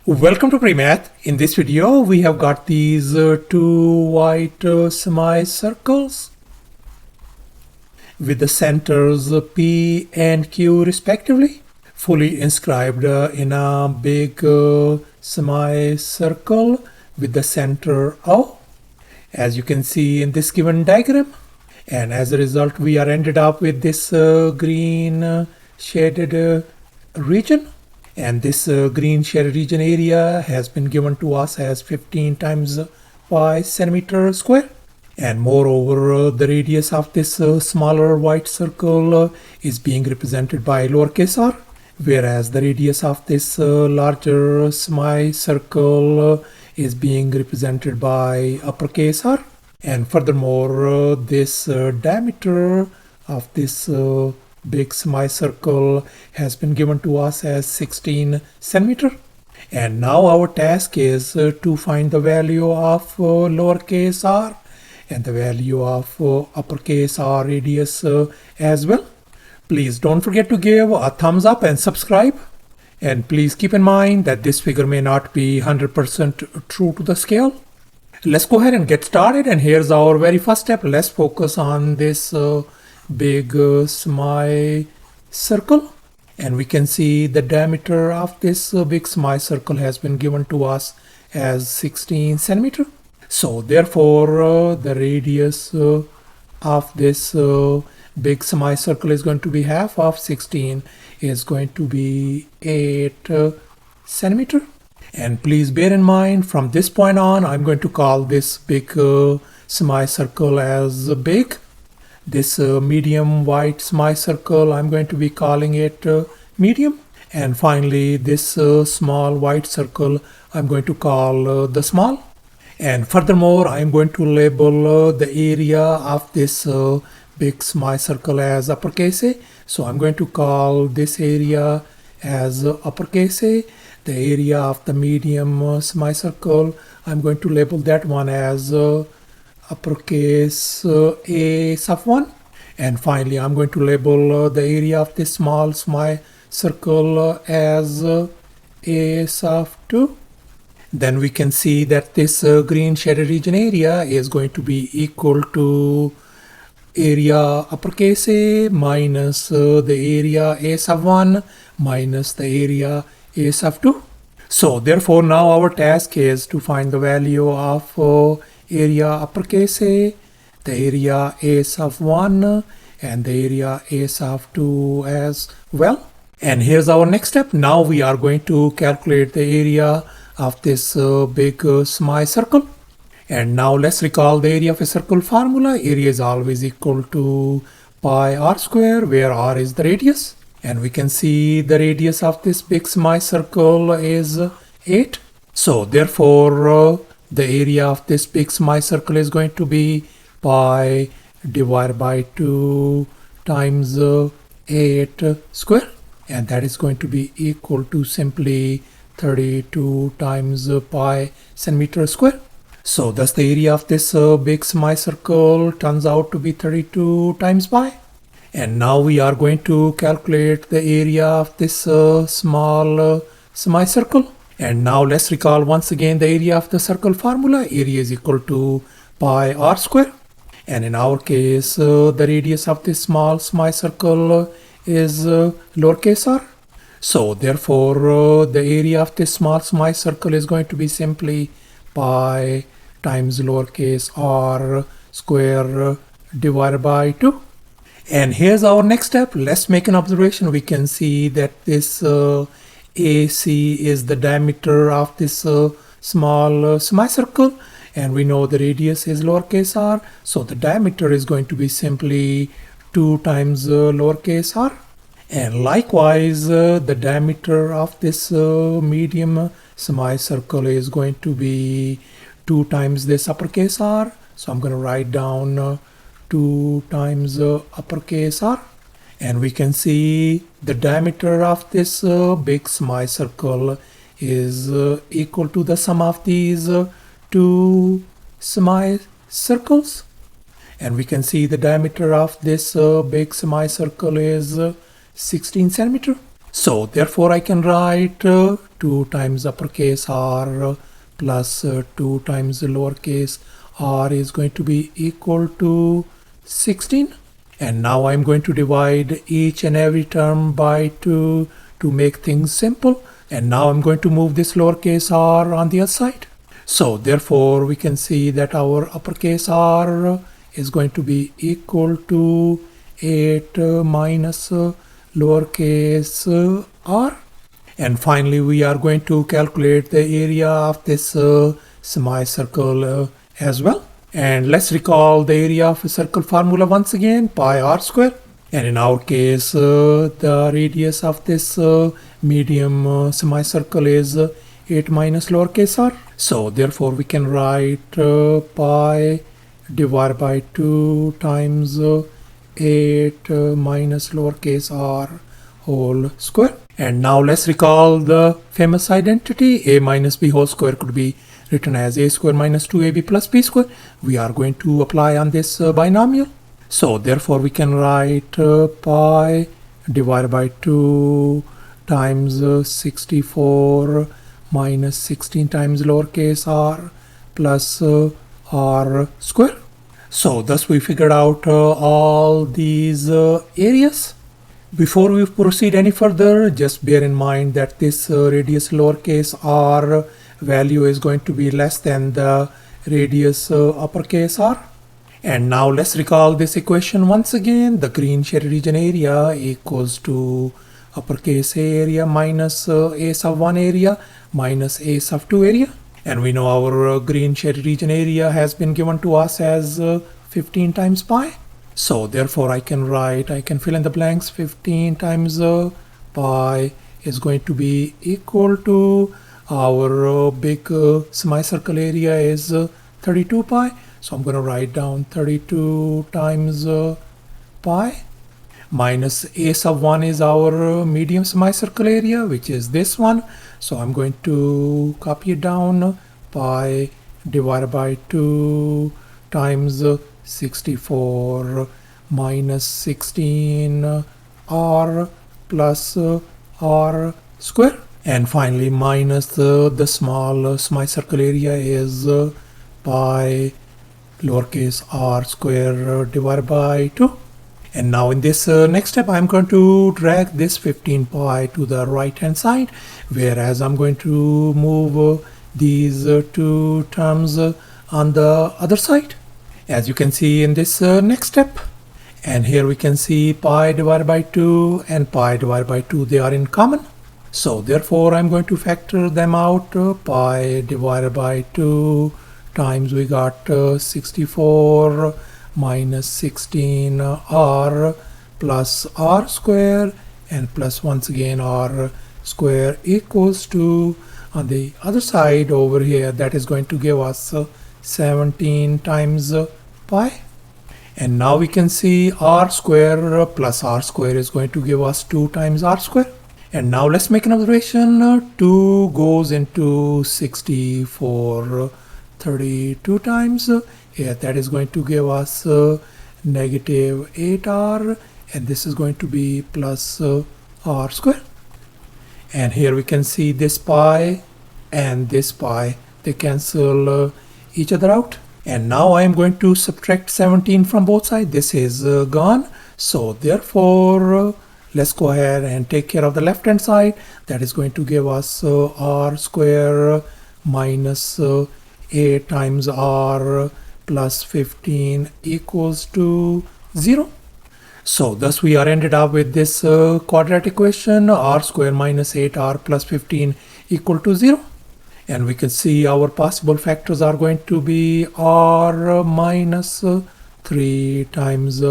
Welcome to PreMath. In this video, we have got these two white semicircles with the centers P and Q respectively, fully inscribed in a big semicircle with the center O, as you can see in this given diagram. And as a result, we are ended up with this green shaded region. And this green shaded region area has been given to us as 15 times pi centimeter square. And moreover, the radius of this smaller white circle is being represented by lowercase r, whereas the radius of this larger semicircle is being represented by uppercase r. And furthermore, this diameter of this big semicircle has been given to us as 16 centimeter. And now our task is to find the value of lowercase r and the value of uppercase r radius as well. Please don't forget to give a thumbs up and subscribe. And please keep in mind that this figure may not be 100% true to the scale. Let's go ahead and get started. And here's our very first step. Let's focus on this big semicircle, and we can see the diameter of this big semicircle has been given to us as 16 centimeter. So therefore the radius of this big semicircle is going to be half of 16 is going to be 8 centimeter. And please bear in mind, from this point on, I'm going to call this big semicircle as big. This medium white semicircle, I'm going to be calling it medium. And finally, this small white circle, I'm going to call the small. And furthermore, I'm going to label the area of this big semicircle as uppercase A. So I'm going to call this area as uppercase A. The area of the medium semicircle, I'm going to label that one as uppercase A sub 1. And finally, I'm going to label the area of this small semicircle as A sub 2. Then we can see that this green shaded region area is going to be equal to area uppercase A minus the area A sub 1 minus the area A sub 2. So therefore now our task is to find the value of area uppercase A, the area A sub 1 and the area A sub 2 as well. And here's our next step. Now we are going to calculate the area of this big semicircle. And now let's recall the area of a circle formula. Area is always equal to pi r square, where r is the radius. And we can see the radius of this big semicircle is 8. So therefore the area of this big semicircle is going to be pi divided by 2 times 8 square. And that is going to be equal to simply 32 times pi centimeter square. So thus the area of this big semicircle turns out to be 32 times pi. And now we are going to calculate the area of this small semicircle. And now let's recall once again the area of the circle formula. Area is equal to pi r square. And in our case, the radius of this small semicircle is lowercase r. So therefore, the area of this small semicircle is going to be simply pi times lowercase r square divided by 2. And here's our next step. Let's make an observation. We can see that this AC is the diameter of this small semicircle, and we know the radius is lowercase r. So the diameter is going to be simply 2 times lowercase r. And likewise, the diameter of this medium semicircle is going to be 2 times this uppercase r. So I'm going to write down 2 times uppercase r. And we can see the diameter of this big semicircle is equal to the sum of these two semicircles. And we can see the diameter of this big semicircle is 16 centimeter. So therefore I can write 2 times uppercase r plus 2 times lowercase r is going to be equal to 16. And now I'm going to divide each and every term by 2 to make things simple. And now I'm going to move this lowercase r on the other side. So therefore we can see that our uppercase r is going to be equal to 8 minus lowercase r. And finally we are going to calculate the area of this semicircle as well. And let's recall the area of a circle formula once again, pi r square. And in our case, the radius of this medium semicircle is 8 minus lowercase r. So therefore we can write pi divided by 2 times 8 minus lowercase r whole square. And now let's recall the famous identity. A minus b whole square could be written as a square minus 2ab plus b square. We are going to apply on this binomial. So therefore we can write pi divided by 2 times 64 minus 16 times lowercase r plus r square. So thus we figured out all these areas. Before we proceed any further, just bear in mind that this radius lowercase r value is going to be less than the radius uppercase r. And now let's recall this equation once again. The green shaded region area equals to uppercase A area minus A sub 1 area minus A sub 2 area. And we know our green shaded region area has been given to us as 15 times pi. So therefore I can fill in the blanks. 15 times pi is going to be equal to our big semicircle area is 32 pi. So I'm going to write down 32 times pi minus A sub 1 is our medium semicircle area, which is this one. So I'm going to copy it down. Pi divided by 2 times 64 minus 16 r plus r square. And finally minus the small semicircle area is pi lowercase r square divided by 2. And now in this next step I'm going to drag this 15 pi to the right hand side, whereas I'm going to move these two terms on the other side, as you can see in this next step. And here we can see pi divided by 2 and pi divided by 2, they are in common. So therefore I'm going to factor them out. Pi divided by 2 times we got 64 minus 16 r plus r square and plus once again r square equals to, on the other side over here, that is going to give us 17 times pi. And now we can see r square plus r square is going to give us 2 times r square. And now let's make an observation. 2 goes into 64 32 times. Yeah, that is going to give us negative 8r, and this is going to be plus r square. And here we can see this pi and this pi, they cancel each other out. And now I am going to subtract 17 from both sides. This is gone. So therefore let's go ahead and take care of the left hand side. That is going to give us r square minus 8 times r plus 15 equals to 0. So thus we are ended up with this quadratic equation, r square minus 8r plus 15 equal to 0. And we can see our possible factors are going to be r minus 3 times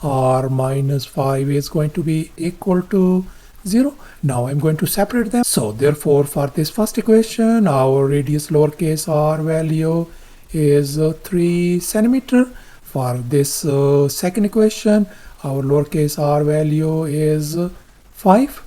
r minus 5 is going to be equal to 0. Now I'm going to separate them. So therefore for this first equation, our radius lowercase r value is 3 centimeter. For this second equation, our lowercase r value is 5.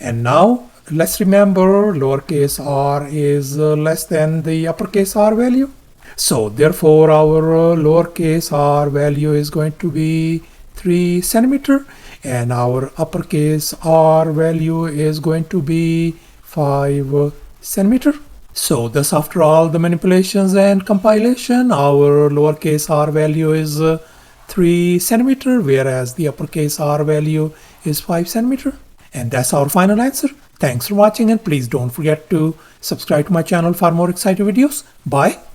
And now let's remember lowercase r is less than the uppercase r value. So therefore our lowercase r value is going to be 3 centimeter. and our uppercase R value is going to be 5 centimeter. So thus, after all the manipulations and compilation, our lowercase r value is 3 centimeter, whereas the uppercase r value is 5 centimeter. And that's our final answer. Thanks for watching, and please don't forget to subscribe to my channel for more exciting videos. Bye.